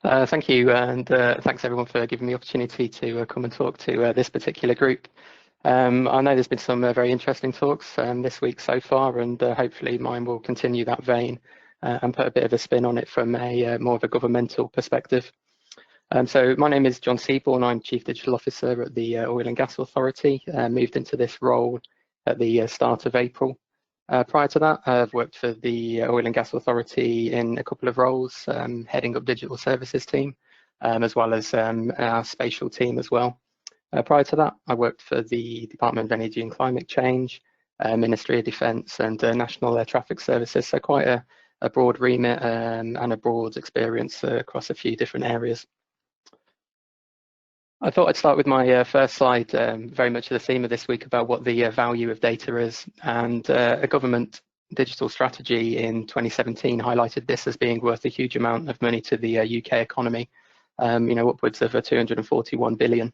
Thank you, and thanks everyone for giving me the opportunity to come and talk to this particular group. I know there's been some very interesting talks this week so far, and hopefully mine will continue that vein and put a bit of a spin on it from a more of a governmental perspective. So my name is John Seaborn. I'm Chief Digital Officer at the Oil and Gas Authority. Moved into this role at the start of April. Prior to that, I've worked for the Oil and Gas Authority in a couple of roles, heading up digital services team, as well as our spatial team as well. Prior to that, I worked for the Department of Energy and Climate Change, Ministry of Defence and National Air Traffic Services, so quite a broad remit and a broad experience across a few different areas. I thought I'd start with my first slide, very much the theme of this week about what the value of data is, and a government digital strategy in 2017 highlighted this as being worth a huge amount of money to the UK economy, upwards of 241 billion.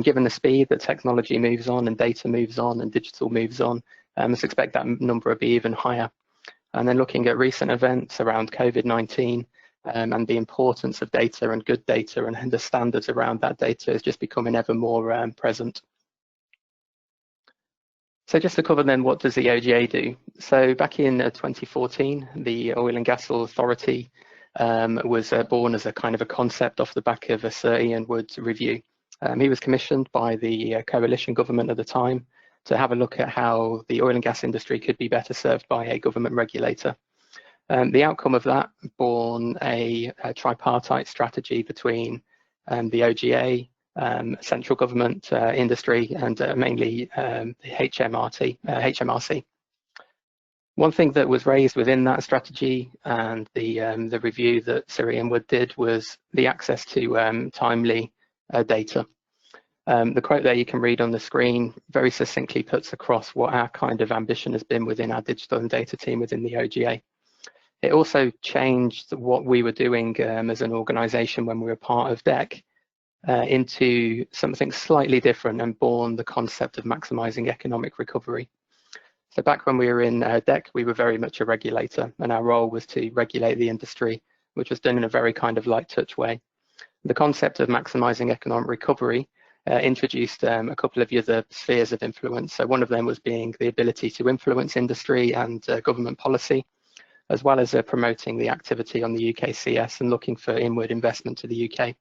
Given the speed that technology moves on and data moves on and digital moves on, let's expect that number to be even higher. And then looking at recent events around COVID-19, and the importance of data and good data and the standards around that data is just becoming ever more present. So just to cover then, what does the OGA do? So back in 2014, the Oil and Gas Authority was born as a kind of a concept off the back of a Sir Ian Wood's review. He was commissioned by the coalition government at the time to have a look at how the oil and gas industry could be better served by a government regulator. The outcome of that born a tripartite strategy between the OGA, central government, industry, and mainly the HMRC. One thing that was raised within that strategy and the review that Sir Ian Wood did was the access to timely data. The quote there you can read on the screen very succinctly puts across what our kind of ambition has been within our digital and data team within the OGA. It also changed what we were doing as an organisation when we were part of DEC into something slightly different and born the concept of maximising economic recovery. So back when we were in DEC, we were very much a regulator, and our role was to regulate the industry, which was done in a very kind of light touch way. The concept of maximising economic recovery introduced a couple of other spheres of influence. So one of them was being the ability to influence industry and government policy, as well as promoting the activity on the UKCS and looking for inward investment to the UK.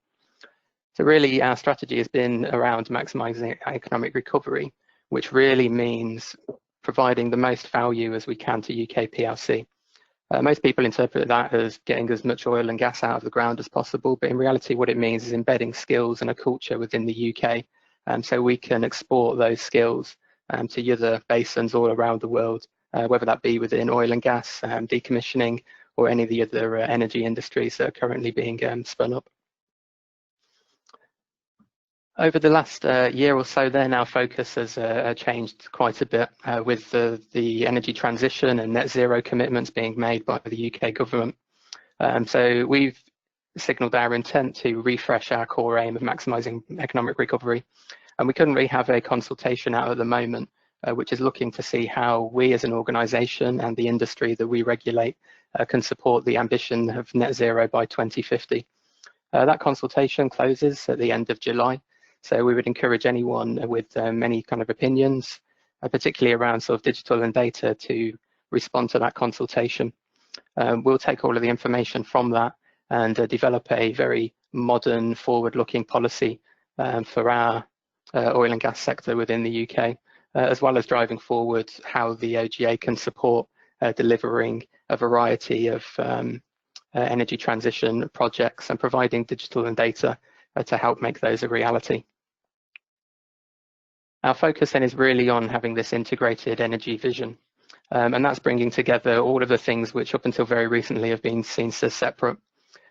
So really our strategy has been around maximising economic recovery, which really means providing the most value as we can to UK PLC. Most people interpret that as getting as much oil and gas out of the ground as possible, but in reality what it means is embedding skills and a culture within the UK, so we can export those skills to other basins all around the world, whether that be within oil and gas, decommissioning, or any of the other energy industries that are currently being spun up. Over the last year or so then, our focus has changed quite a bit with the energy transition and net zero commitments being made by the UK government. So we've signalled our intent to refresh our core aim of maximising economic recovery, and we currently have a consultation out at the moment which is looking to see how we as an organisation and the industry that we regulate can support the ambition of net zero by 2050. That consultation closes at the end of July. So we would encourage anyone with any kind of opinions, particularly around sort of digital and data, to respond to that consultation. We'll take all of the information from that and develop a very modern, forward-looking policy for our oil and gas sector within the UK, as well as driving forward how the OGA can support delivering a variety of energy transition projects and providing digital and data to help make those a reality. Our focus then is really on having this integrated energy vision, and that's bringing together all of the things which up until very recently have been seen as separate.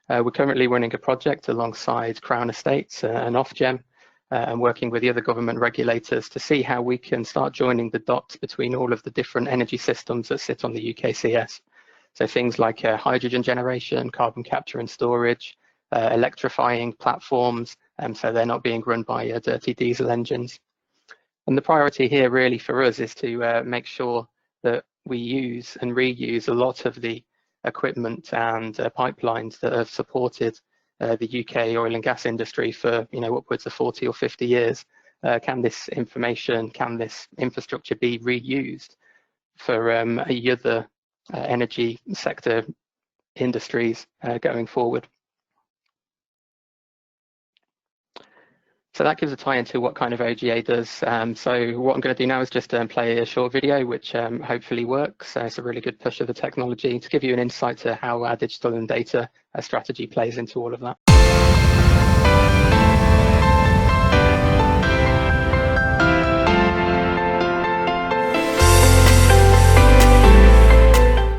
We're currently running a project alongside Crown Estates and Ofgem, and working with the other government regulators to see how we can start joining the dots between all of the different energy systems that sit on the UKCS. So things like hydrogen generation, carbon capture and storage, electrifying platforms, so they're not being run by dirty diesel engines. And the priority here really for us is to make sure that we use and reuse a lot of the equipment and pipelines that have supported the UK oil and gas industry for upwards of 40 or 50 years. Can this information, can this infrastructure be reused for other energy sector industries going forward? So that gives a tie into what kind of OGA does. So what I'm going to do now is just play a short video, which hopefully works. It's a really good push of the technology to give you an insight to how our digital and data strategy plays into all of that.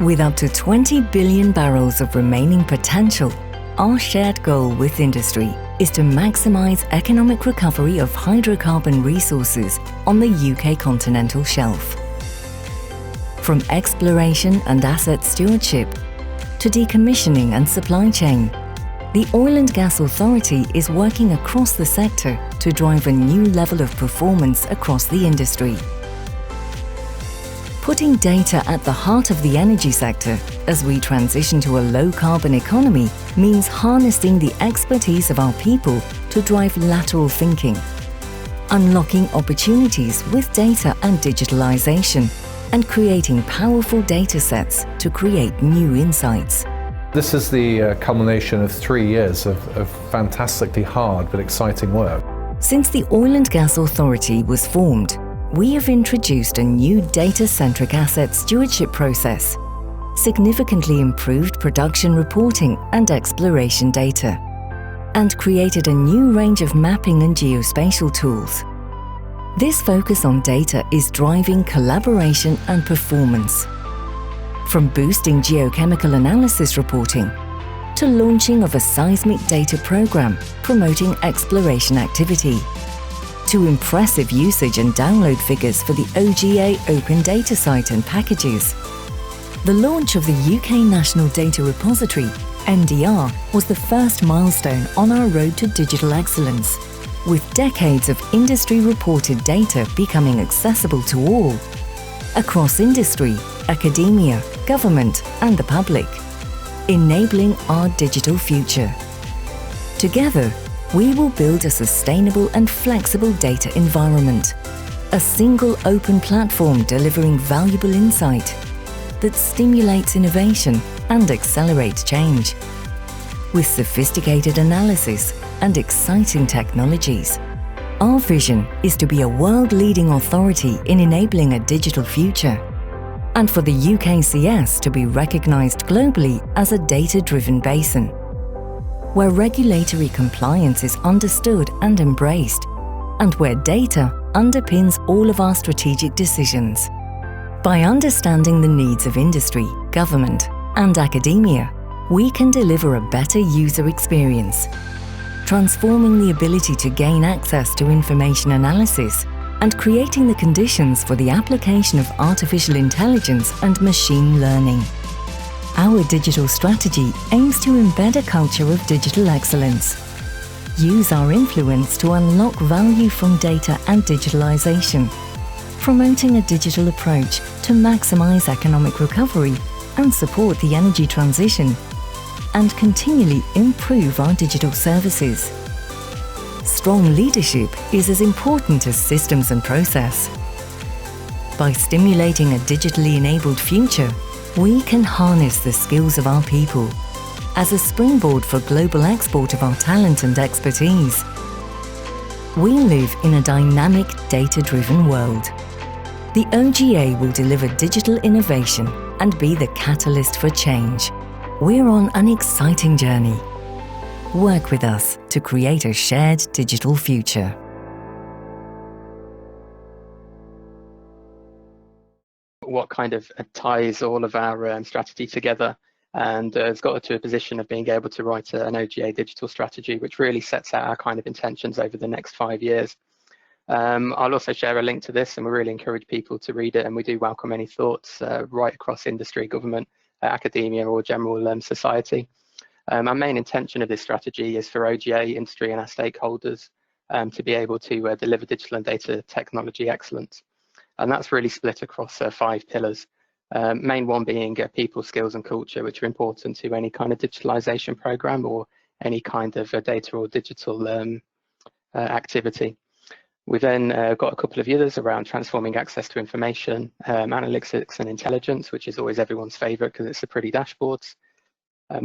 With up to 20 billion barrels of remaining potential, our shared goal with industry is to maximise economic recovery of hydrocarbon resources on the UK continental shelf. From exploration and asset stewardship to decommissioning and supply chain, the Oil and Gas Authority is working across the sector to drive a new level of performance across the industry. Putting data at the heart of the energy sector as we transition to a low-carbon economy means harnessing the expertise of our people to drive lateral thinking, unlocking opportunities with data and digitalisation, and creating powerful data sets to create new insights. This is the culmination of 3 years of fantastically hard but exciting work. Since the Oil and Gas Authority was formed, we have introduced a new data-centric asset stewardship process, significantly improved production reporting and exploration data, and created a new range of mapping and geospatial tools. This focus on data is driving collaboration and performance. From boosting geochemical analysis reporting to launching of a seismic data program promoting exploration activity, to impressive usage and download figures for the OGA Open Data Site and packages. The launch of the UK National Data Repository, NDR, was the first milestone on our road to digital excellence, with decades of industry-reported data becoming accessible to all, across industry, academia, government and the public, enabling our digital future. Together, we will build a sustainable and flexible data environment, a single open platform delivering valuable insight that stimulates innovation and accelerates change. With sophisticated analysis and exciting technologies, our vision is to be a world-leading authority in enabling a digital future, and for the UKCS to be recognised globally as a data-driven basin, where regulatory compliance is understood and embraced, and where data underpins all of our strategic decisions. By understanding the needs of industry, government, and academia, we can deliver a better user experience, transforming the ability to gain access to information analysis and creating the conditions for the application of artificial intelligence and machine learning. Our digital strategy aims to embed a culture of digital excellence, use our influence to unlock value from data and digitalisation, promoting a digital approach to maximise economic recovery and support the energy transition, and continually improve our digital services. Strong leadership is as important as systems and process. By stimulating a digitally enabled future, we can harness the skills of our people as a springboard for global export of our talent and expertise. We live in a dynamic, data-driven world. The OGA will deliver digital innovation and be the catalyst for change. We're on an exciting journey. Work with us to create a shared digital future. What kind of ties all of our strategy together, and has got to a position of being able to write an OGA digital strategy, which really sets out our kind of intentions over the next 5 years. I'll also share a link to this, and we really encourage people to read it, and we do welcome any thoughts right across industry, government, academia or general society. Our main intention of this strategy is for OGA, industry and our stakeholders to be able to deliver digital and data technology excellence. And that's really split across 5 pillars. Main one being people, skills and culture, which are important to any kind of digitalisation programme or any kind of data or digital activity. We then got a couple of others around transforming access to information, analytics and intelligence, which is always everyone's favourite because it's the pretty dashboards.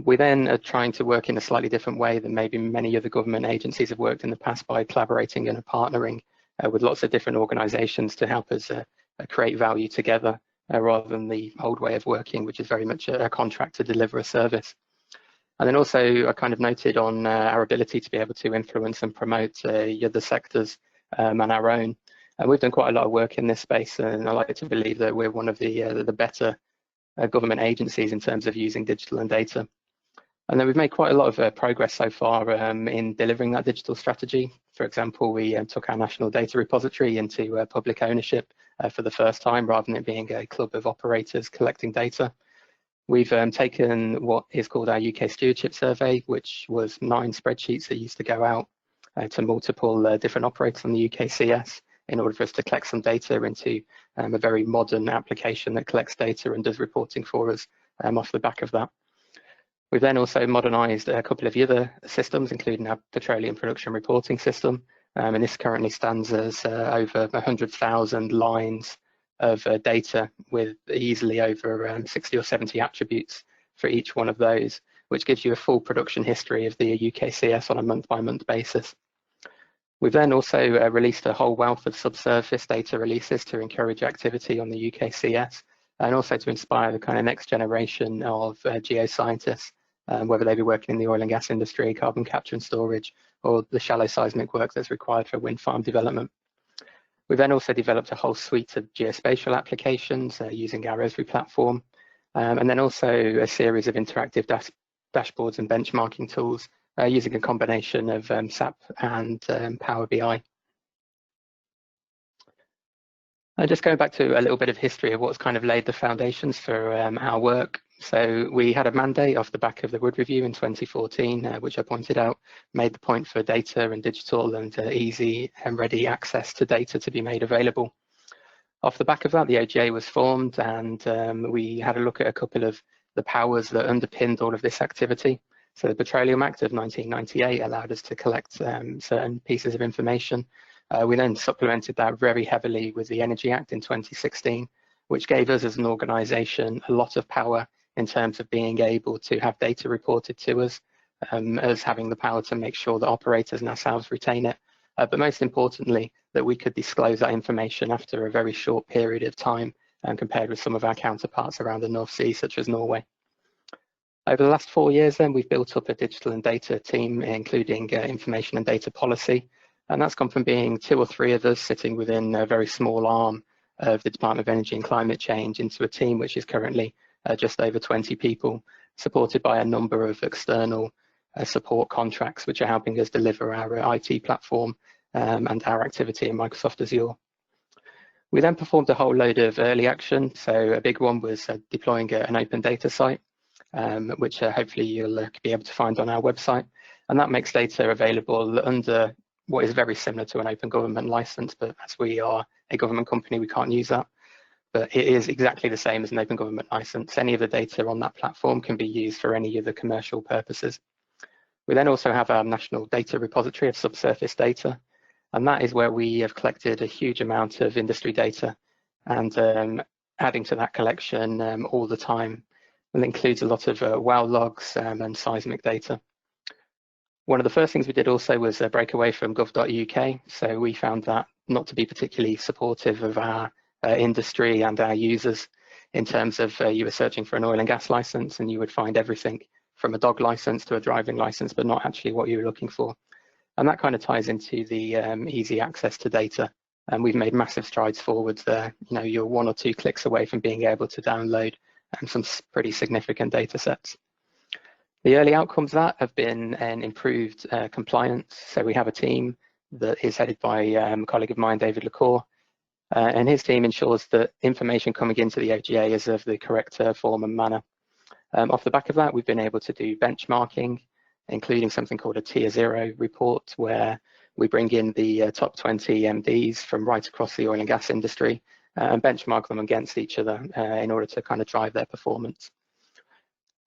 We then are trying to work in a slightly different way than maybe many other government agencies have worked in the past by collaborating and partnering with lots of different organisations to help us create value together rather than the old way of working, which is very much a contract to deliver a service. And then also I kind of noted on our ability to be able to influence and promote other sectors and our own. And we've done quite a lot of work in this space, and I like to believe that we're one of the better government agencies in terms of using digital and data. And then we've made quite a lot of progress so far in delivering that digital strategy. For example, we took our national data repository into public ownership for the first time, rather than it being a club of operators collecting data. We've taken what is called our UK Stewardship Survey, which was 9 spreadsheets that used to go out to multiple different operators on the UKCS in order for us to collect some data into a very modern application that collects data and does reporting for us off the back of that. We've then also modernised a couple of other systems, including our petroleum production reporting system, and this currently stands as over 100,000 lines of data with easily over 60 or 70 attributes for each one of those, which gives you a full production history of the UKCS on a month-by-month basis. We've then also released a whole wealth of subsurface data releases to encourage activity on the UKCS, and also to inspire the kind of next generation of geoscientists, whether they be working in the oil and gas industry, carbon capture and storage, or the shallow seismic work that's required for wind farm development. We've then also developed a whole suite of geospatial applications using our Esri platform, and then also a series of interactive dashboards and benchmarking tools using a combination of SAP and Power BI. Just going back to a little bit of history of what's kind of laid the foundations for our work. So we had a mandate off the back of the Wood Review in 2014, which I pointed out made the point for data and digital and easy and ready access to data to be made available. Off the back of that, the OGA was formed, and we had a look at a couple of the powers that underpinned all of this activity. So the Petroleum Act of 1998 allowed us to collect certain pieces of information. We then supplemented that very heavily with the Energy Act in 2016, which gave us as an organisation a lot of power in terms of being able to have data reported to us, as having the power to make sure that operators and ourselves retain it, but most importantly, that we could disclose that information after a very short period of time, compared with some of our counterparts around the North Sea, such as Norway. Over the last 4 years then, we've built up a digital and data team, including information and data policy, and that's gone from being 2 or 3 of us sitting within a very small arm of the Department of Energy and Climate Change into a team which is currently just over 20 people, supported by a number of external support contracts which are helping us deliver our IT platform and our activity in Microsoft Azure. We then performed a whole load of early action. So a big one was deploying an open data site, which hopefully you'll be able to find on our website. And that makes data available under what is very similar to an open government license, but as we are a government company, we can't use that. But it is exactly the same as an open government license. Any of the data on that platform can be used for any other commercial purposes. We then also have our national data repository of subsurface data, and that is where we have collected a huge amount of industry data and adding to that collection all the time. It includes a lot of well logs and seismic data. One of the first things we did also was break away from gov.uk. So we found that not to be particularly supportive of our industry and our users, in terms of you were searching for an oil and gas license and you would find everything from a dog license to a driving license, but not actually what you were looking for. And that kind of ties into the easy access to data. And we've made massive strides forwards there. You know, you're 1 or 2 clicks away from being able to download some pretty significant data sets. The early outcomes of that have been an improved compliance. So we have a team that is headed by a colleague of mine, David LaCour, and his team ensures that information coming into the OGA is of the correct form and manner. Off the back of that, we've been able to do benchmarking, including something called a Tier 0 report, where we bring in the top 20 MDs from right across the oil and gas industry and benchmark them against each other in order to kind of drive their performance.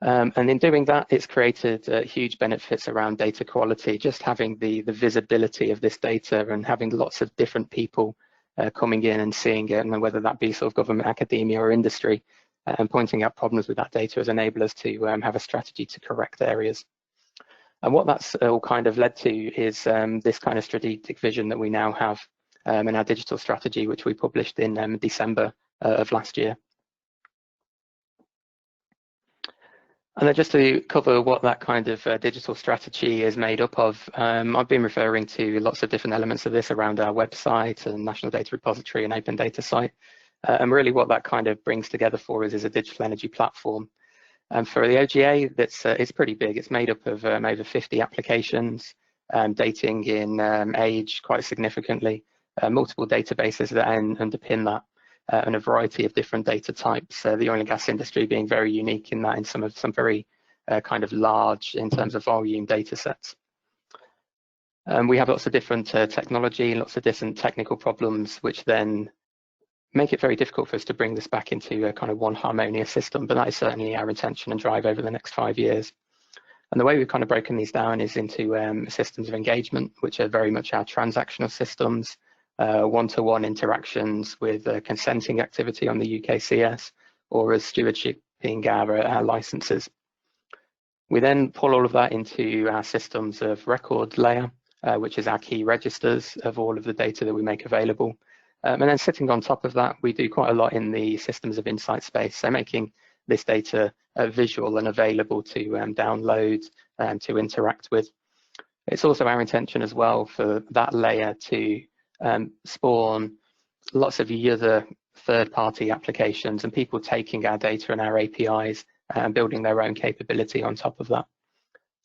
And in doing that, it's created huge benefits around data quality, just having the visibility of this data and having lots of different people coming in and seeing it, and whether that be sort of government, academia or industry, and pointing out problems with that data has enabled us to have a strategy to correct areas. And what that's all kind of led to is this kind of strategic vision that we now have in our digital strategy, which we published in December of last year. And then just to cover what that kind of digital strategy is made up of, I've been referring to lots of different elements of this around our website and National Data Repository and Open Data Site. And really what that kind of brings together for us is a digital energy platform. And for the OGA, it's pretty big. It's made up of over 50 applications, dating in age quite significantly, multiple databases that underpin that, and a variety of different data types. The oil and gas industry being very unique in that, in some very kind of large in terms of volume data sets. We have lots of different technology, lots of different technical problems, which then make it very difficult for us to bring this back into a kind of one harmonious system, but that is certainly our intention and drive over the next 5 years. And the way we've kind of broken these down is into systems of engagement, which are very much our transactional systems, one-to-one interactions with consenting activity on the UKCS, or as stewardshiping our licenses. We then pull all of that into our systems of record layer, which is our key registers of all of the data that we make available. And then sitting on top of that, we do quite a lot in the systems of insight space, so making this data visual and available to download and to interact with. It's also our intention as well for that layer to spawn lots of other third-party applications and people taking our data and our APIs and building their own capability on top of that.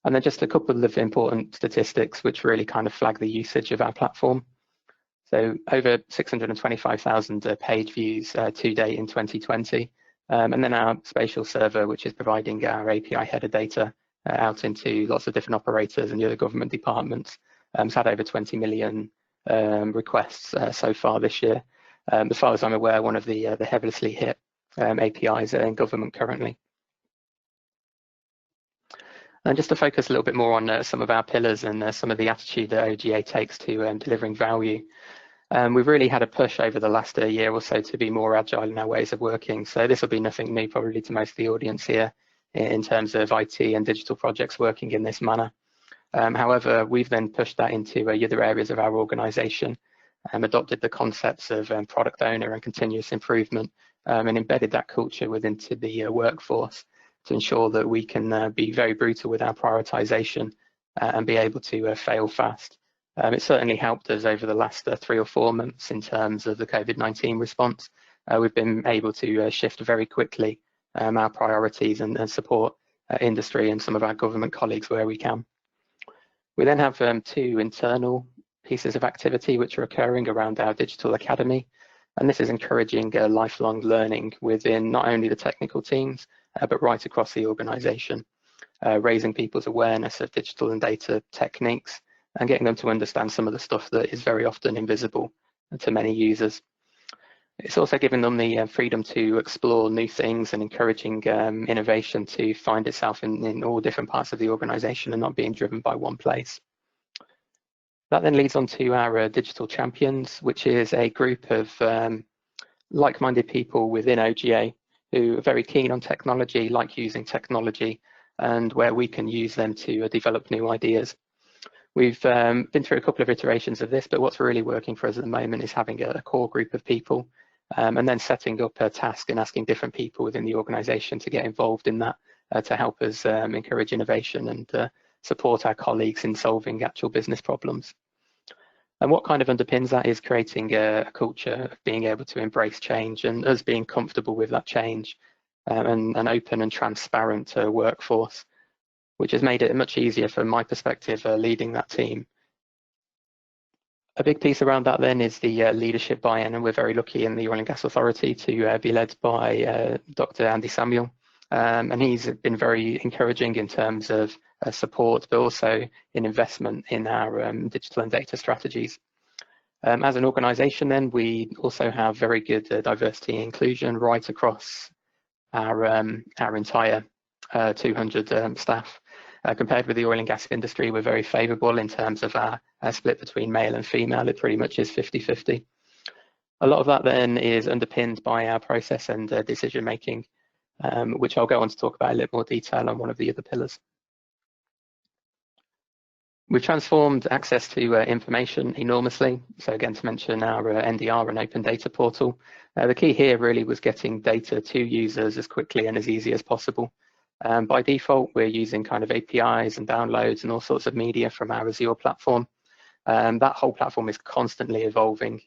And then just a couple of important statistics which really kind of flag the usage of our platform. So over 625,000 page views to date in 2020. And then our spatial server, which is providing our API header data out into lots of different operators and the other government departments, has had over 20 million requests so far this year. As far as I'm aware, one of the heavily hit APIs in government currently. And just to focus a little bit more on some of our pillars and some of the attitude that OGA takes to delivering value. We've really had a push over the last year or so to be more agile in our ways of working. So this will be nothing new probably to most of the audience here in terms of IT and digital projects working in this manner. However, we've then pushed that into other areas of our organisation, adopted the concepts of product owner and continuous improvement, and embedded that culture within the workforce to ensure that we can be very brutal with our prioritisation and be able to fail fast. It certainly helped us over the last 3 or 4 months in terms of the COVID-19 response. We've been able to shift very quickly our priorities and support industry and some of our government colleagues where we can. We then have 2 internal pieces of activity which are occurring around our digital academy, and this is encouraging lifelong learning within not only the technical teams but right across the organisation, raising people's awareness of digital and data techniques and getting them to understand some of the stuff that is very often invisible to many users. It's also giving them the freedom to explore new things and encouraging innovation to find itself in all different parts of the organisation and not being driven by one place. That then leads on to our digital champions, which is a group of like-minded people within OGA who are very keen on technology, like using technology, and where we can use them to develop new ideas. We've been through a couple of iterations of this, but what's really working for us at the moment is having a core group of people and then setting up a task and asking different people within the organisation to get involved in that to help us encourage innovation and support our colleagues in solving actual business problems. And what kind of underpins that is creating a culture of being able to embrace change and us being comfortable with that change and an open and transparent workforce, which has made it much easier from my perspective leading that team. A big piece around that then is the leadership buy-in, and we're very lucky in the Oil and Gas Authority to be led by Dr. Andy Samuel, and he's been very encouraging in terms of support, but also in investment in our digital and data strategies. As an organisation then, we also have very good diversity and inclusion right across our entire 200 staff. Compared with the oil and gas industry, we're very favourable in terms of our split between male and female. It pretty much is 50-50. A lot of that then is underpinned by our process and decision making, which I'll go on to talk about in a little more detail on one of the other pillars. We've transformed access to information enormously. So again, to mention our NDR and open data portal, the key here really was getting data to users as quickly and as easy as possible. By default, we're using kind of APIs and downloads and all sorts of media from our Azure platform. That whole platform is constantly evolving.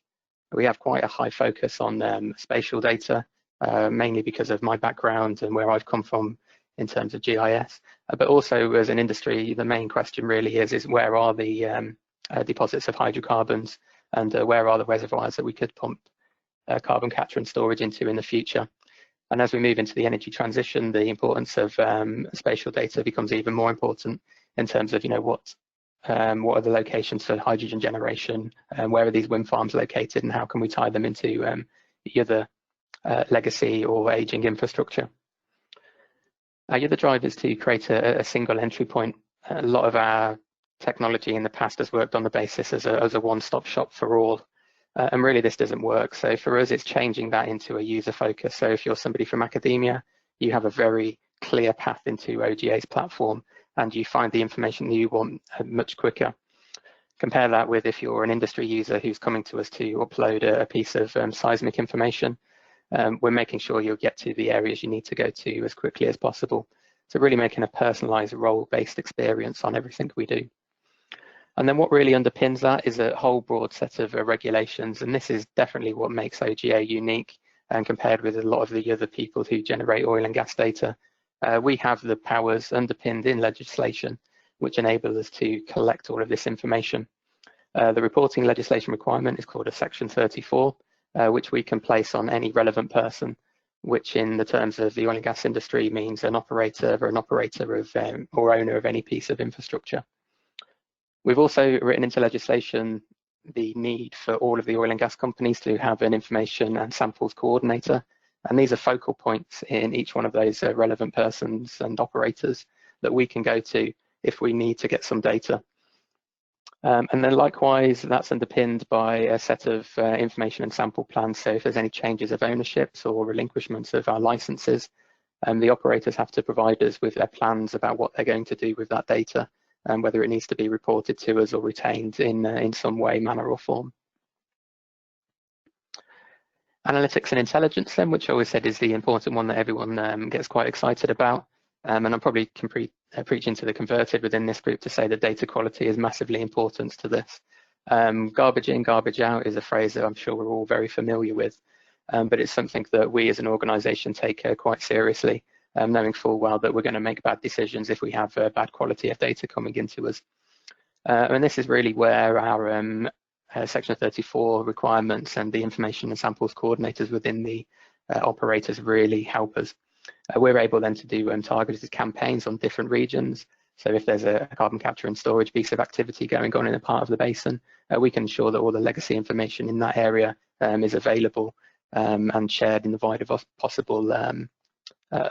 We have quite a high focus on spatial data, mainly because of my background and where I've come from in terms of GIS. But also as an industry, the main question really is where are the deposits of hydrocarbons, and where are the reservoirs that we could pump carbon capture and storage into in the future. And as we move into the energy transition, the importance of spatial data becomes even more important in terms of, what are the locations for hydrogen generation, and where are these wind farms located, and how can we tie them into either legacy or aging infrastructure. Our other drive is to create a single entry point. A lot of our technology in the past has worked on the basis as a one-stop shop for all. And really this doesn't work. So for us, it's changing that into a user focus. So if you're somebody from academia, you have a very clear path into OGA's platform, and you find the information that you want much quicker. Compare that with if you're an industry user who's coming to us to upload a piece of seismic information. We're making sure you'll get to the areas you need to go to as quickly as possible. So really making a personalized role-based experience on everything we do. And then what really underpins that is a whole broad set of regulations, and this is definitely what makes OGA unique and compared with a lot of the other people who generate oil and gas data. We have the powers underpinned in legislation which enable us to collect all of this information. The reporting legislation requirement is called a Section 34, which we can place on any relevant person, which in the terms of the oil and gas industry means an operator or an operator of or owner of any piece of infrastructure. We've also written into legislation the need for all of the oil and gas companies to have an information and samples coordinator. And these are focal points in each one of those relevant persons and operators that we can go to if we need to get some data. And then likewise, that's underpinned by a set of information and sample plans. So if there's any changes of ownerships or relinquishments of our licenses, the operators have to provide us with their plans about what they're going to do with that data, and whether it needs to be reported to us or retained in some way, manner or form. Analytics and intelligence then, which I always said is the important one that everyone gets quite excited about. And I probably can preaching to the converted within this group to say that data quality is massively important to this. Garbage in, garbage out is a phrase that I'm sure we're all very familiar with, but it's something that we as an organisation take quite seriously, knowing full well that we're going to make bad decisions if we have bad quality of data coming into us. And this is really where our Section 34 requirements and the information and samples coordinators within the operators really help us. We're able then to do targeted campaigns on different regions. So if there's a carbon capture and storage piece of activity going on in a part of the basin, we can ensure that all the legacy information in that area is available and shared in the widest possible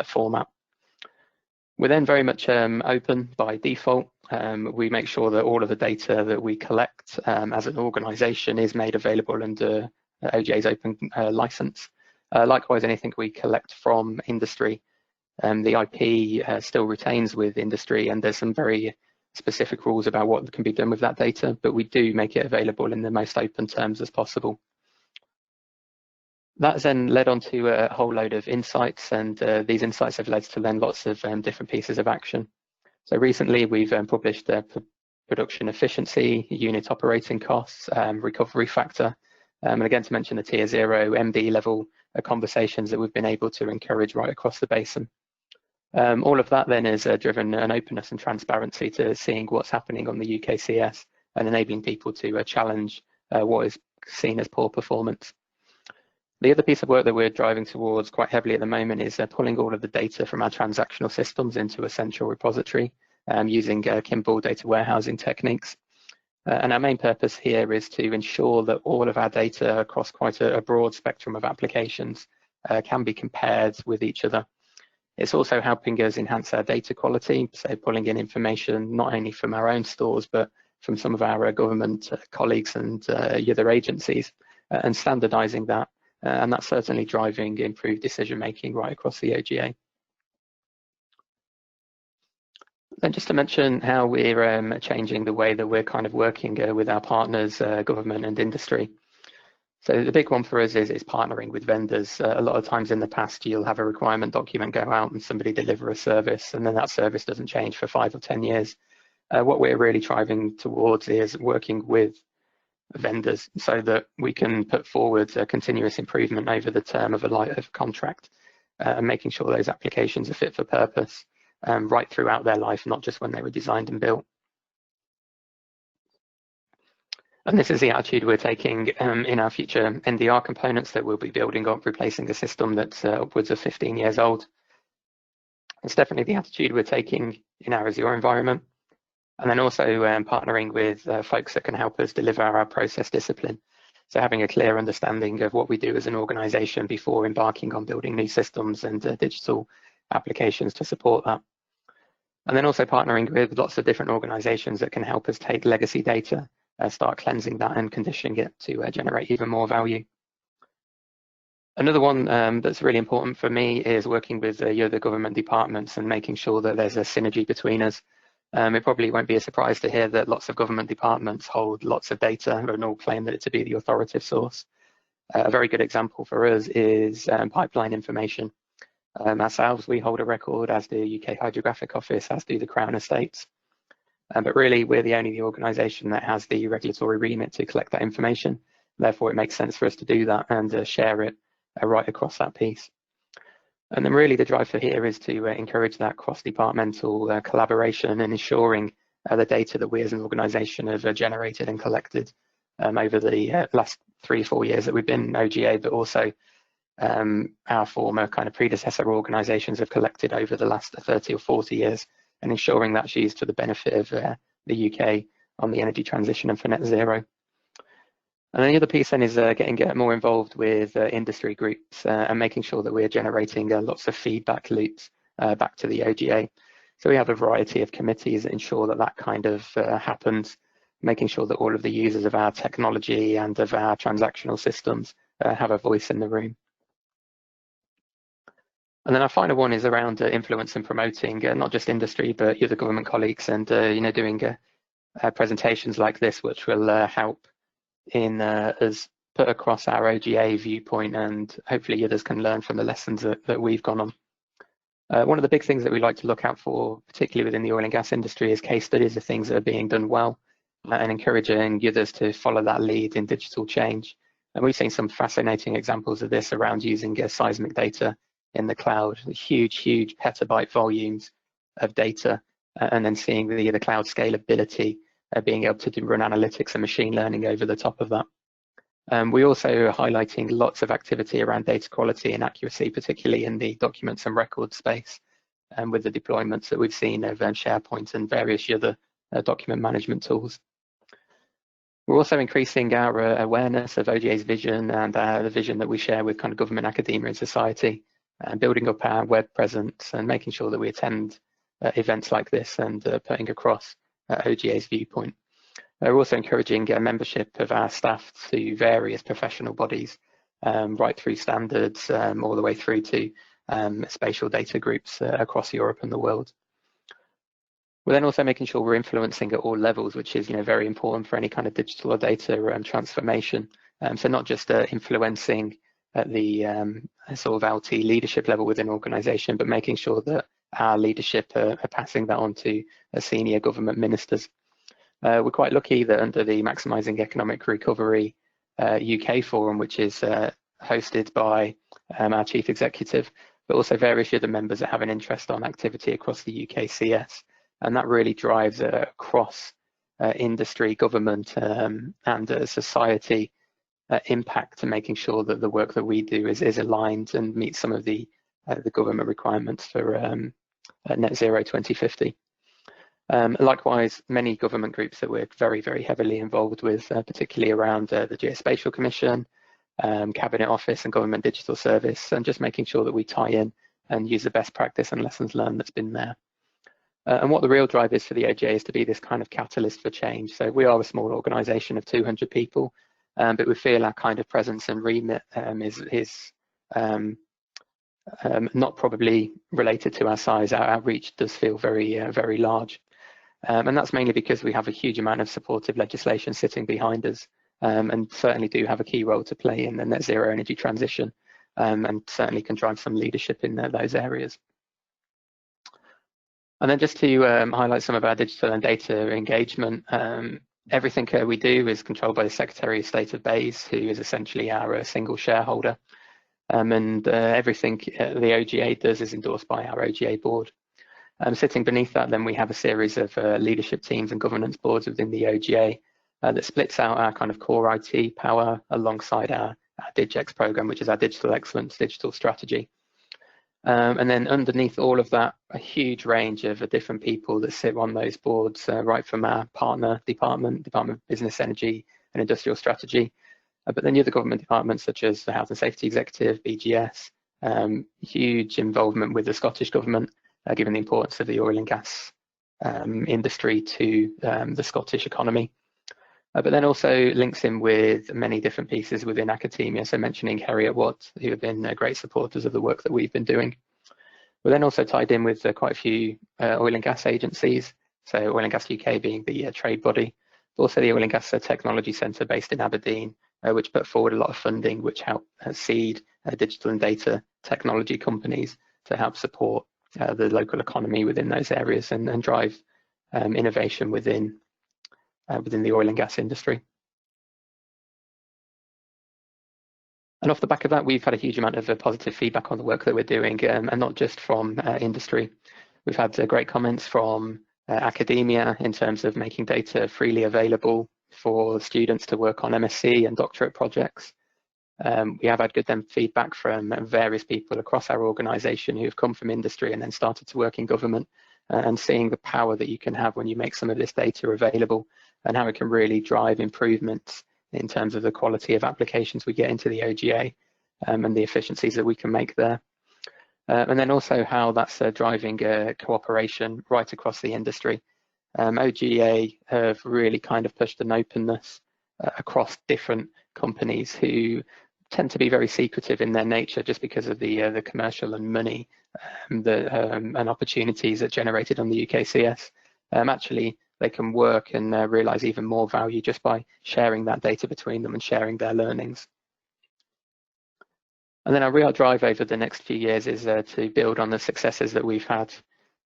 format. We're then very much open by default. We make sure that all of the data that we collect as an organisation is made available under OGA's open license. Likewise, anything we collect from industry, the IP still retains with industry, and there's some very specific rules about what can be done with that data, but we do make it available in the most open terms as possible. That's then led on to a whole load of insights, and these insights have led to then lots of different pieces of action. So recently we've published production efficiency, unit operating costs, recovery factor, and again to mention the tier 0 MD level conversations that we've been able to encourage right across the basin. All of that then has driven an openness and transparency to seeing what's happening on the UKCS and enabling people to challenge what is seen as poor performance. The other piece of work that we're driving towards quite heavily at the moment is pulling all of the data from our transactional systems into a central repository using Kimball data warehousing techniques. And our main purpose here is to ensure that all of our data across quite a broad spectrum of applications can be compared with each other. It's also helping us enhance our data quality, so pulling in information not only from our own stores, but from some of our government colleagues and other agencies, and standardising that. And that's certainly driving improved decision making right across the OGA. And just to mention how we're changing the way that we're kind of working with our partners, government and industry. So the big one for us is partnering with vendors. A lot of times in the past, you'll have a requirement document go out and somebody deliver a service, and then that service doesn't change for 5 or 10 years. What we're really driving towards is working with vendors so that we can put forward a continuous improvement over the term of a life contract, making sure those applications are fit for purpose right throughout their life, not just when they were designed and built. And this is the attitude we're taking in our future NDR components that we'll be building up, replacing a system that's upwards of 15 years old. It's definitely the attitude we're taking in our Azure environment. And then also partnering with folks that can help us deliver our process discipline. So having a clear understanding of what we do as an organization before embarking on building new systems and digital applications to support that. And then also partnering with lots of different organizations that can help us take legacy data, start cleansing that and conditioning it to generate even more value. Another one that's really important for me is working with the other government departments and making sure that there's a synergy between us. It probably won't be a surprise to hear that lots of government departments hold lots of data and all claim that it to be the authoritative source. A very good example for us is pipeline information. Ourselves, we hold a record, as do UK Hydrographic Office, as do the Crown Estates. But really, we're the only organisation that has the regulatory remit to collect that information. Therefore, it makes sense for us to do that and share it right across that piece. And then really the drive for here is to encourage that cross-departmental collaboration and ensuring the data that we as an organisation have generated and collected over the last 3 or 4 years that we've been OGA, but also our former kind of predecessor organisations have collected over the last 30 or 40 years, and ensuring that's used to the benefit of the UK on the energy transition and for net zero. And then the other piece then is getting more involved with industry groups and making sure that we're generating lots of feedback loops back to the OGA. So we have a variety of committees that ensure that that kind of happens, making sure that all of the users of our technology and of our transactional systems have a voice in the room. And then our final one is around influence and promoting not just industry, but other government colleagues, and doing presentations like this, which will help in us put across our OGA viewpoint, and hopefully others can learn from the lessons that we've gone on. One of the big things that we like to look out for, particularly within the oil and gas industry, is case studies of things that are being done well and encouraging others to follow that lead in digital change. And we've seen some fascinating examples of this around using seismic data in the cloud, huge petabyte volumes of data, and then seeing the cloud scalability, being able to run analytics and machine learning over the top of that. We also are highlighting lots of activity around data quality and accuracy, particularly in the documents and records space, with the deployments that we've seen of SharePoint and various other document management tools. We're also increasing our awareness of OGA's vision and the vision that we share with kind of government, academia and society, and building up our web presence and making sure that we attend events like this and putting across OGA's viewpoint. We're also encouraging membership of our staff to various professional bodies, right through standards, all the way through to spatial data groups across Europe and the world. We're then also making sure we're influencing at all levels, which is very important for any kind of digital or data transformation. So not just influencing at the sort of LT leadership level within an organisation, but making sure that our leadership are passing that on to senior government ministers. We're quite lucky that under the Maximising Economic Recovery UK forum, which is hosted by our chief executive, but also various other members that have an interest on activity across the UKCS, and that really drives across industry, government, and society impact to making sure that the work that we do is aligned and meets some of the government requirements for Net Zero 2050. Likewise, many government groups that we're very heavily involved with, particularly around the Geospatial Commission, Cabinet Office and Government Digital Service, and just making sure that we tie in and use the best practice and lessons learned that's been there. And what the real drive is for the OGA is to be this kind of catalyst for change. So we are a small organisation of 200 people, but we feel our kind of presence and remit is not probably related to our size. Our outreach does feel very large. And that's mainly because we have a huge amount of supportive legislation sitting behind us, and certainly do have a key role to play in the net zero energy transition, and certainly can drive some leadership in those areas. And then just to highlight some of our digital and data engagement, everything we do is controlled by the Secretary of State of BEIS, who is essentially our single shareholder. And everything the OGA does is endorsed by our OGA board. Sitting beneath that, then we have a series of leadership teams and governance boards within the OGA that splits out our kind of core IT power alongside our DigEx program, which is our digital excellence digital strategy. And then underneath all of that, a huge range of different people that sit on those boards, right from our partner Department of Business, Energy and Industrial Strategy, but then the other government departments such as the Health and Safety Executive, BGS, huge involvement with the Scottish Government, given the importance of the oil and gas industry to the Scottish economy. But then also links in with many different pieces within academia, so mentioning Heriot Watt, who have been great supporters of the work that we've been doing. We're then also tied in with quite a few oil and gas agencies, so Oil and Gas UK being the trade body, but also the Oil and Gas Technology Centre based in Aberdeen, which put forward a lot of funding which helped seed digital and data technology companies to help support the local economy within those areas and drive innovation within the oil and gas industry. And off the back of that, we've had a huge amount of positive feedback on the work that we're doing, and not just from industry. We've had great comments from academia in terms of making data freely available for students to work on MSc and doctorate projects. We have had good feedback from various people across our organisation who have come from industry and then started to work in government, and seeing the power that you can have when you make some of this data available, and how it can really drive improvements in terms of the quality of applications we get into the OGA, and the efficiencies that we can make there. And then also how that's driving cooperation right across the industry. OGA have really kind of pushed an openness across different companies who tend to be very secretive in their nature just because of the commercial and money and opportunities that generated on the UKCS. Actually, they can work and realise even more value just by sharing that data between them and sharing their learnings. And then our real drive over the next few years is to build on the successes that we've had.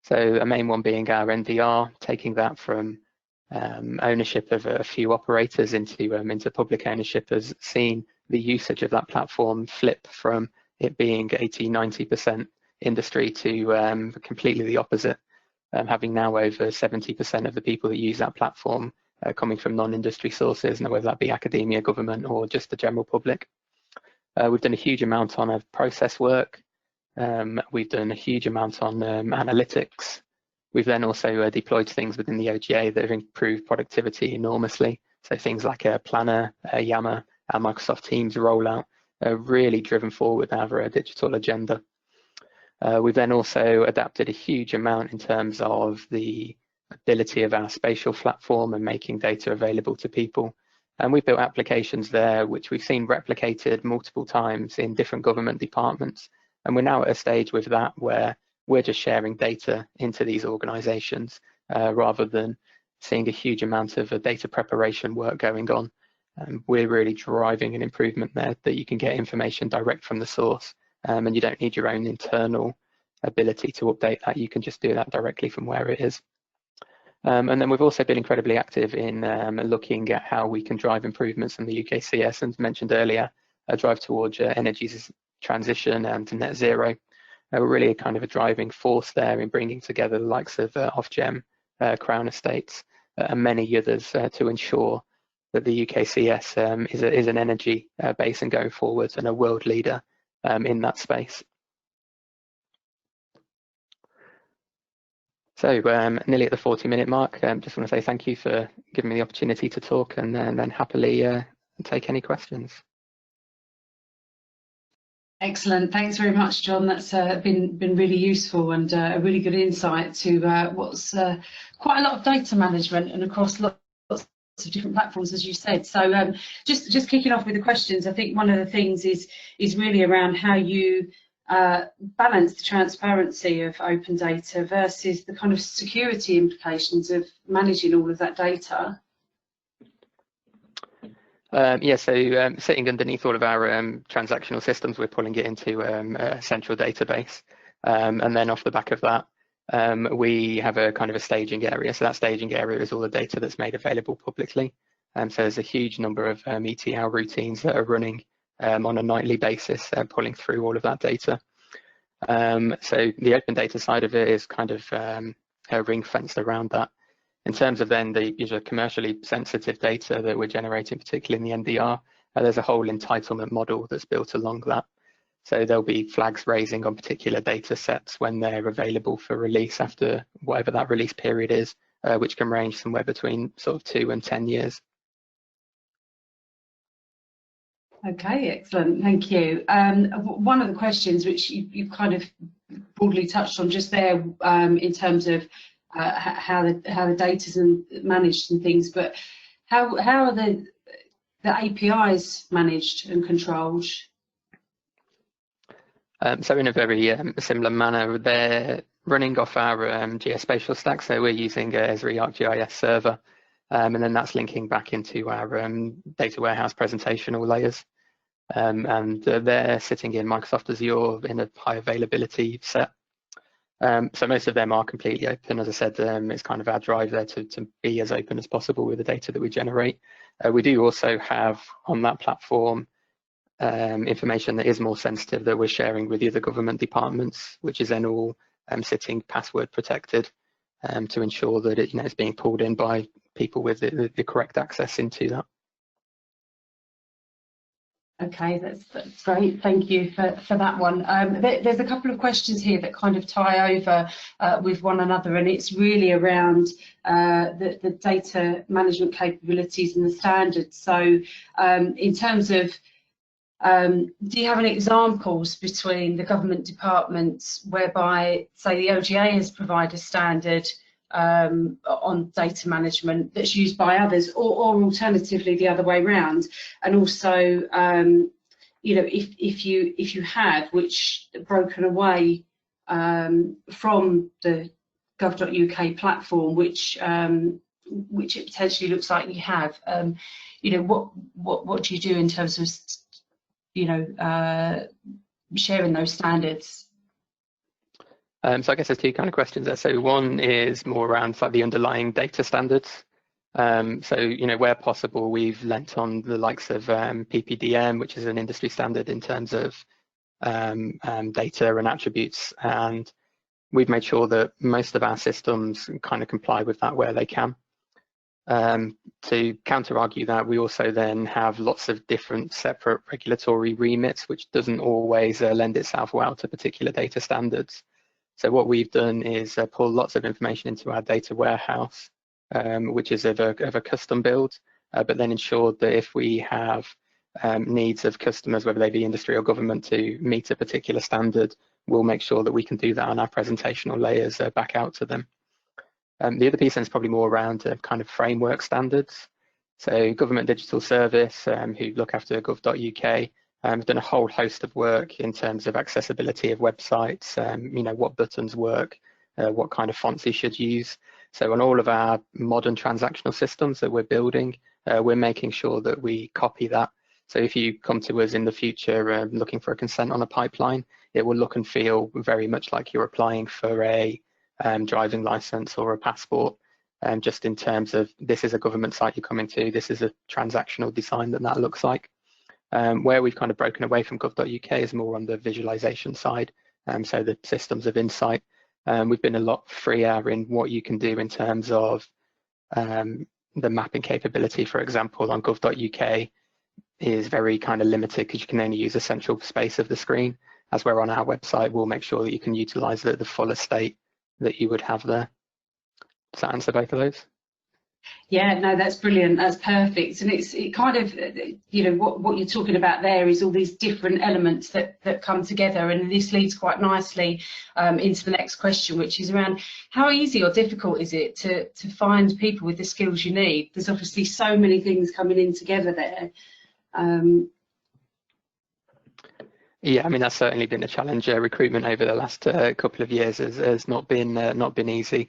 So a main one being our NDR, taking that from ownership of a few operators into public ownership, has seen the usage of that platform flip from it being 80–90% industry to completely the opposite. Having now over 70% of the people that use that platform coming from non-industry sources, whether that be academia, government, or just the general public. We've done a huge amount on process work. We've done a huge amount on analytics. We've then also deployed things within the OGA that have improved productivity enormously. So things like Planner, Yammer, our Microsoft Teams rollout, really driven forward our digital agenda. We've then also adapted a huge amount in terms of the ability of our spatial platform and making data available to people. And we've built applications there which we've seen replicated multiple times in different government departments. And we're now at a stage with that where we're just sharing data into these organisations rather than seeing a huge amount of data preparation work going on. We're really driving an improvement there that you can get information direct from the source, and you don't need your own internal ability to update that. You can just do that directly from where it is. And then we've also been incredibly active in looking at how we can drive improvements in the UKCS, and mentioned earlier, a drive towards energy transition and net zero. We're really kind of a driving force there in bringing together the likes of Ofgem, Crown Estates, and many others to ensure that the UKCS is an energy basin going forward and a world leader in that space. So nearly at the 40-minute mark, just want to say thank you for giving me the opportunity to talk, and then happily take any questions. Excellent. Thanks very much, John. That's been really useful and a really good insight to what's quite a lot of data management and across lots of different platforms, as you said. So just kicking off with the questions, I think one of the things is really around how you balance the transparency of open data versus the kind of security implications of managing all of that data. Yeah, so sitting underneath all of our transactional systems, we're pulling it into a central database. And then off the back of that, we have a kind of a staging area. So that staging area is all the data that's made available publicly. So there's a huge number of ETL routines that are running on a nightly basis, pulling through all of that data. So the open data side of it is kind of ring fenced around that. In terms of then the usual commercially sensitive data that we're generating, particularly in the NDR, there's a whole entitlement model that's built along that. So there'll be flags raising on particular data sets when they're available for release after whatever that release period is, which can range somewhere between sort of 2 and 10 years. Okay, excellent, thank you. One of the questions which you kind of broadly touched on just there in terms of how the data's managed and things, but how are the APIs managed and controlled? So in a very similar manner, they're running off our geospatial stack. So we're using Esri ArcGIS server, and then that's linking back into our data warehouse presentational layers. And they're sitting in Microsoft Azure in a high availability set. So most of them are completely open. As I said, it's kind of our drive there to be as open as possible with the data that we generate. We do also have on that platform information that is more sensitive that we're sharing with the other government departments, which is then all sitting password protected to ensure that it's being pulled in by people with the correct access into that. Okay, that's great. Thank you for that one. There's a couple of questions here that kind of tie over with one another, and it's really around the data management capabilities and the standards. So in terms of, do you have any examples between the government departments whereby, say, the OGA has provided a standard on data management that's used by others, or alternatively the other way around? And also, if you have, which broken away from the gov.uk platform, which it potentially looks like you have, what do you do in terms of sharing those standards? So I guess there's two kind of questions there. So one is more around like the underlying data standards. So where possible, we've lent on the likes of PPDM, which is an industry standard in terms of data and attributes, and we've made sure that most of our systems kind of comply with that where they can. To counter-argue that, we also then have lots of different separate regulatory remits, which doesn't always lend itself well to particular data standards. So what we've done is pull lots of information into our data warehouse, which is of a custom build, but then ensured that if we have needs of customers, whether they be industry or government, to meet a particular standard, we'll make sure that we can do that on our presentational layers back out to them. The other piece is probably more around kind of framework standards. So Government Digital Service, who look after gov.uk, have done a whole host of work in terms of accessibility of websites, what buttons work, what kind of fonts you should use. So on all of our modern transactional systems that we're building, we're making sure that we copy that. So if you come to us in the future looking for a consent on a pipeline, it will look and feel very much like you're applying for a driving license or a passport, just in terms of this is a government site you're coming to, this is a transactional design that looks like. Where we've kind of broken away from gov.uk is more on the visualization side, so the systems of insight. We've been a lot freer in what you can do in terms of the mapping capability, for example, on gov.uk is very kind of limited because you can only use a central space of the screen, as where on our website we'll make sure that you can utilize the full estate that you would have there. Does that answer both of those? Yeah, no, that's brilliant. That's perfect. And it kind of, you know, what you're talking about there is all these different elements that come together. And this leads quite nicely into the next question, which is around how easy or difficult is it to find people with the skills you need? There's obviously so many things coming in together there. Yeah, I mean, that's certainly been a challenge. Recruitment over the last couple of years has not been easy.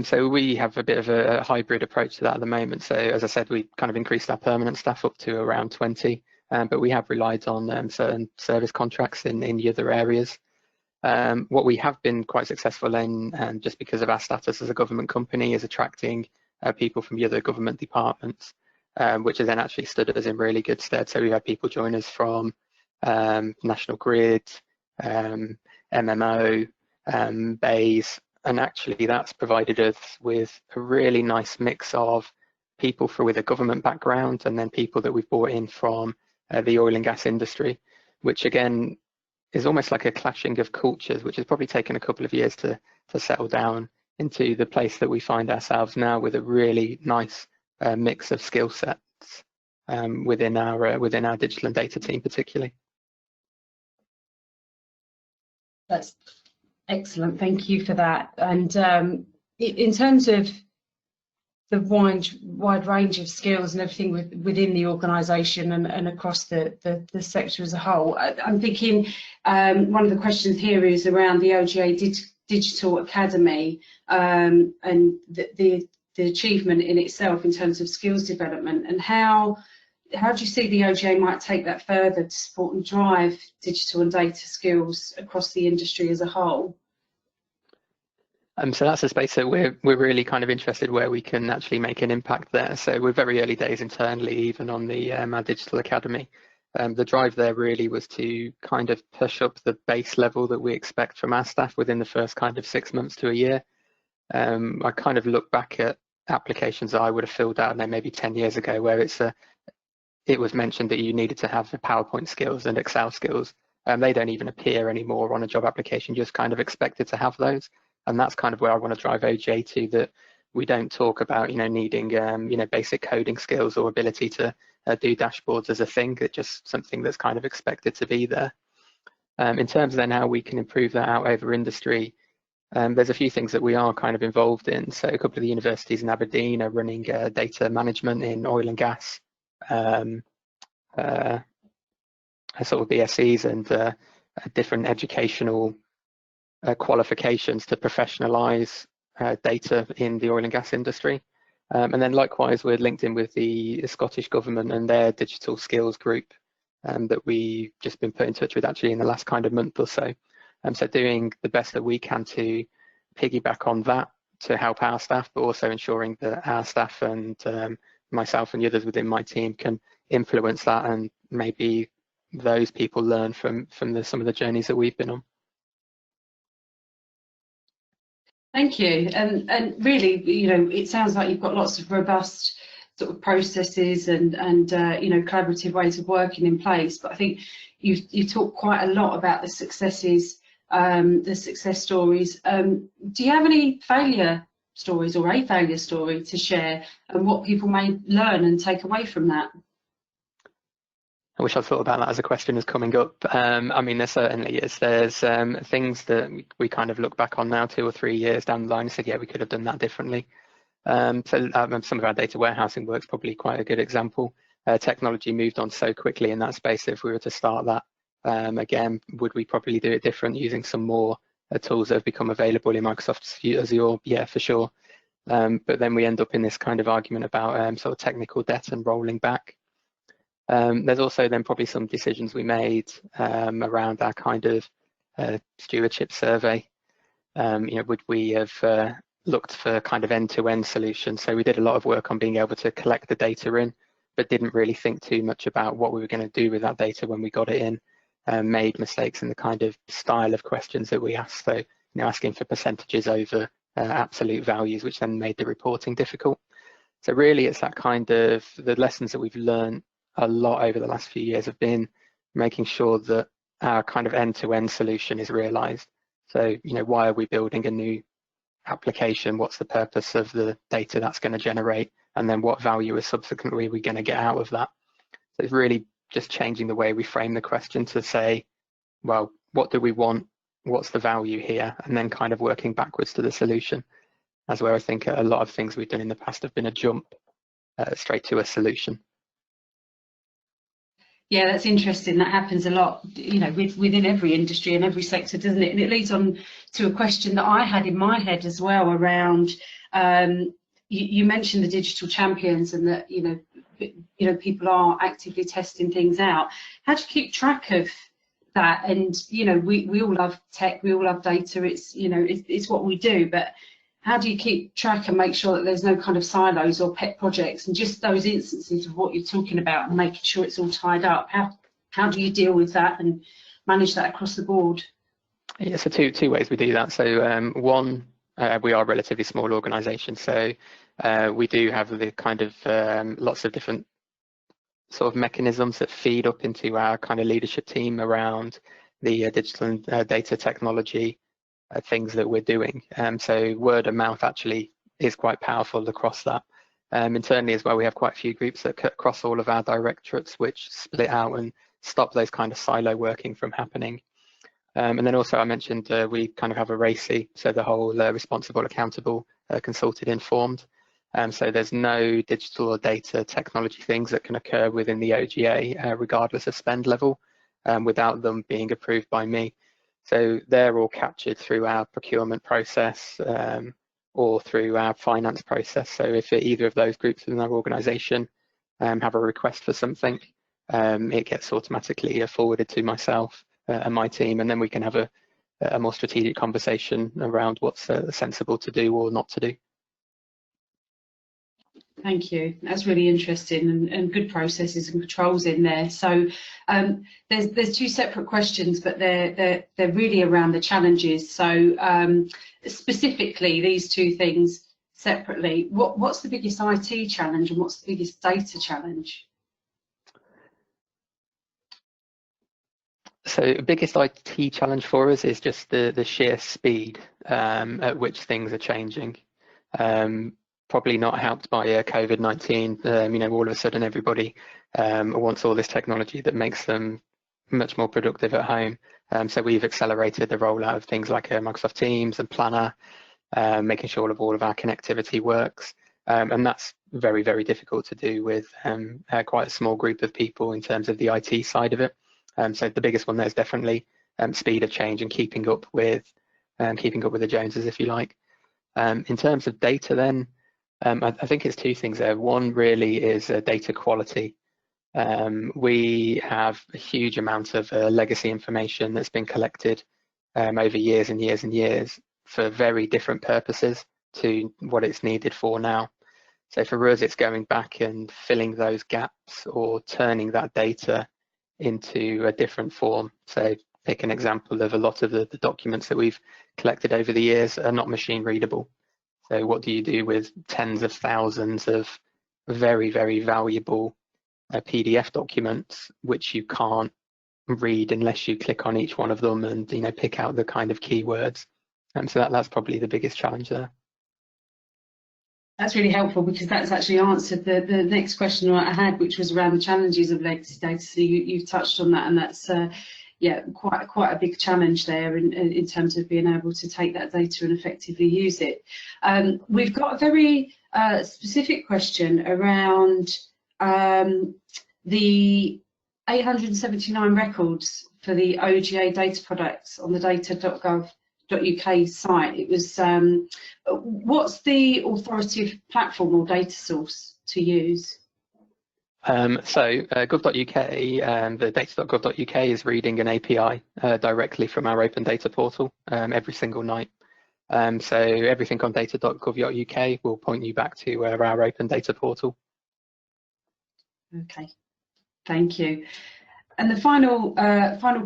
So we have a bit of a hybrid approach to that at the moment. So as I said, we kind of increased our permanent staff up to around 20, but we have relied on certain service contracts in the other areas. What we have been quite successful in, just because of our status as a government company, is attracting people from the other government departments, which has then actually stood us in really good stead. So we've had people join us from National Grid, MMO, BEIS, and actually that's provided us with a really nice mix of people with a government background and then people that we've brought in from the oil and gas industry, which again is almost like a clashing of cultures, which has probably taken a couple of years to settle down into the place that we find ourselves now, with a really nice mix of skill sets within our digital and data team particularly. That's excellent, thank you for that. And in terms of the wide range of skills and everything within the organisation and across the sector as a whole, I'm thinking one of the questions here is around the OGA Digital Academy and the achievement in itself in terms of skills development, and how do you see the OGA might take that further to support and drive digital and data skills across the industry as a whole? So that's a space that we're really kind of interested where we can actually make an impact there. So we're very early days internally, even on the our Digital Academy. The drive there really was to kind of push up the base level that we expect from our staff within the first kind of 6 months to a year. I kind of look back at applications that I would have filled out maybe 10 years ago, where it was mentioned that you needed to have the PowerPoint skills and Excel skills. They don't even appear anymore on a job application, just kind of expected to have those. And that's kind of where I want to drive OGA to, that we don't talk about, needing, basic coding skills or ability to do dashboards as a thing. It's just something that's kind of expected to be there. In terms of then how we can improve that out over industry, there's a few things that we are kind of involved in. So a couple of the universities in Aberdeen are running data management in oil and gas, sort of BScs and different educational qualifications to professionalise data in the oil and gas industry. And then likewise, we're linked in with the Scottish Government and their digital skills group that we've just been put in touch with actually in the last kind of month or so. So doing the best that we can to piggyback on that to help our staff, but also ensuring that our staff and myself and the others within my team can influence that, and maybe those people learn from some of the journeys that we've been on. Thank you. And really, it sounds like you've got lots of robust sort of processes and collaborative ways of working in place. But I think you talk quite a lot about the successes, the success stories. Do you have any failure stories or a failure story to share, and what people may learn and take away from that? I wish I'd thought about that as a question as coming up. I mean, there certainly is. There's things that we kind of look back on now 2 or 3 years down the line and said, yeah, we could have done that differently. So some of our data warehousing work's probably quite a good example. Technology moved on so quickly in that space. If we were to start that again, would we probably do it different using some more tools that have become available in Microsoft Azure? Yeah, for sure. But then we end up in this kind of argument about sort of technical debt and rolling back. There's also then probably some decisions we made around our kind of stewardship survey. Would we have looked for kind of end-to-end solutions? So we did a lot of work on being able to collect the data in, but didn't really think too much about what we were going to do with that data when we got it in. Made mistakes in the kind of style of questions that we asked. So asking for percentages over absolute values, which then made the reporting difficult. So really, it's that kind of the lessons that we've learned a lot over the last few years have been making sure that our kind of end-to-end solution is realized. So, why are we building a new application, what's the purpose of the data that's going to generate, and then what value is subsequently we going to get out of that. So it's really just changing the way we frame the question to say, well, what do we want? What's the value here? And then kind of working backwards to the solution. That's where I think a lot of things we've done in the past have been a jump straight to a solution. Yeah, that's interesting. That happens a lot, you know, within every industry and every sector, doesn't it? And it leads on to a question that I had in my head as well around, you mentioned the digital champions and that, you know, people are actively testing things out. How do you keep track of that? And, you know, we all love tech, we all love data. It's, you know, it's what we do, but how do you keep track and make sure that there's no kind of silos or pet projects and just those instances of what you're talking about and making sure it's all tied up? How do you deal with that and manage that across the board? Yeah, so two ways we do that. So one, we are a relatively small organisation, so we do have the kind of lots of different sort of mechanisms that feed up into our kind of leadership team around the digital and data technology things that we're doing. So word of mouth actually is quite powerful across that. Internally as well, we have quite a few groups that cut across all of our directorates, which split out and stop those kind of silo working from happening. And then also I mentioned we kind of have a RACI, so the whole responsible, accountable, consulted, informed. So there's no digital or data technology things that can occur within the OGA, regardless of spend level, without them being approved by me. So they're all captured through our procurement process or through our finance process. So if either of those groups within our organisation have a request for something, it gets automatically forwarded to myself and my team, and then we can have a more strategic conversation around what's sensible to do or not to do. Thank you. That's really interesting and good processes and controls in there. So there's two separate questions, but they're really around the challenges. So specifically, these two things separately, what's the biggest IT challenge and what's the biggest data challenge? So the biggest IT challenge for us is just the sheer speed at which things are changing. Probably not helped by COVID-19. You know, all of a sudden everybody wants all this technology that makes them much more productive at home. So we've accelerated the rollout of things like Microsoft Teams and Planner, making sure all of our connectivity works. And that's very, very difficult to do with quite a small group of people in terms of the IT side of it. So the biggest one there is definitely speed of change and keeping up with the Joneses, if you like. In terms of data then, I think it's two things there. One really is data quality. We have a huge amount of legacy information that's been collected over years and years and years for very different purposes to what it's needed for now. So for us, it's going back and filling those gaps or turning that data into a different form. So pick an example of a lot of the documents that we've collected over the years are not machine readable. So what do you do with tens of thousands of very, very valuable PDF documents, which you can't read unless you click on each one of them and, you know, pick out the kind of keywords. So that's probably the biggest challenge there. That's really helpful because that's actually answered the next question I had, which was around the challenges of legacy data. So you've touched on that, and that's yeah, quite a big challenge there in terms of being able to take that data and effectively use it. We've got a very specific question around the 879 records for the OGA data products on the data.gov.uk site. It was what's the authoritative platform or data source to use? Gov.uk, the data.gov.uk is reading an API directly from our open data portal every single night. So everything on data.gov.uk will point you back to our open data portal. Okay, thank you. And the final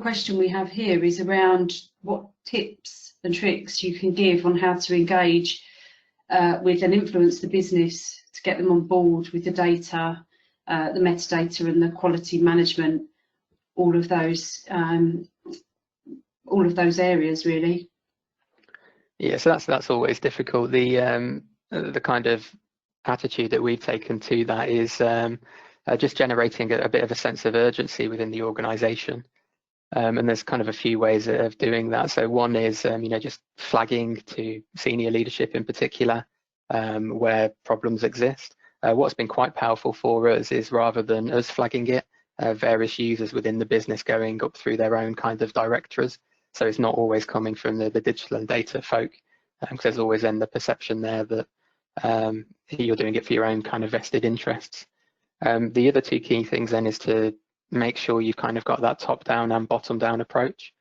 question we have here is around what tips and tricks you can give on how to engage with and influence the business to get them on board with the data, the metadata and the quality management, all of those areas really. Yeah, so that's always difficult. The kind of attitude that we've taken to that is just generating a bit of a sense of urgency within the organisation. And there's kind of a few ways of doing that. So one is, just flagging to senior leadership in particular where problems exist. What's been quite powerful for us is, rather than us flagging it, various users within the business going up through their own kind of directories. So it's not always coming from the digital and data folk, because there's always then the perception there that you're doing it for your own kind of vested interests. The other two key things then is to make sure you've kind of got that top-down and bottom-down approach.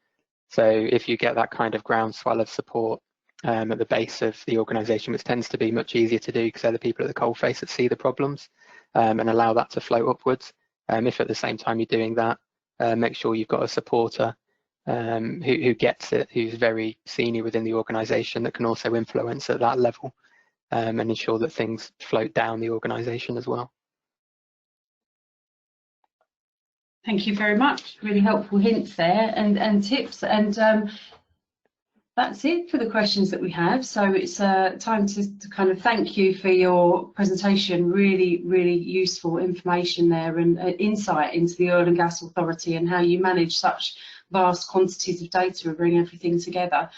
So if you get that kind of groundswell of support at the base of the organisation, which tends to be much easier to do because they're the people at the coalface that see the problems, and allow that to float upwards. If at the same time you're doing that, make sure you've got a supporter who gets it, who's very senior within the organisation, that can also influence at that level, and ensure that things float down the organisation as well. Thank you very much. Really helpful hints there and tips. And that's it for the questions that we have. So it's time to kind of thank you for your presentation. Really, really useful information there, and insight into the Oil and Gas Authority and how you manage such vast quantities of data and bring everything together.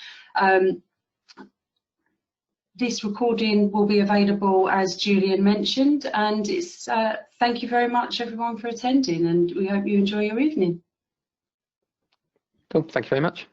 This recording will be available, as Julian mentioned, and it's thank you very much everyone for attending, and we hope you enjoy your evening. Cool, thank you very much.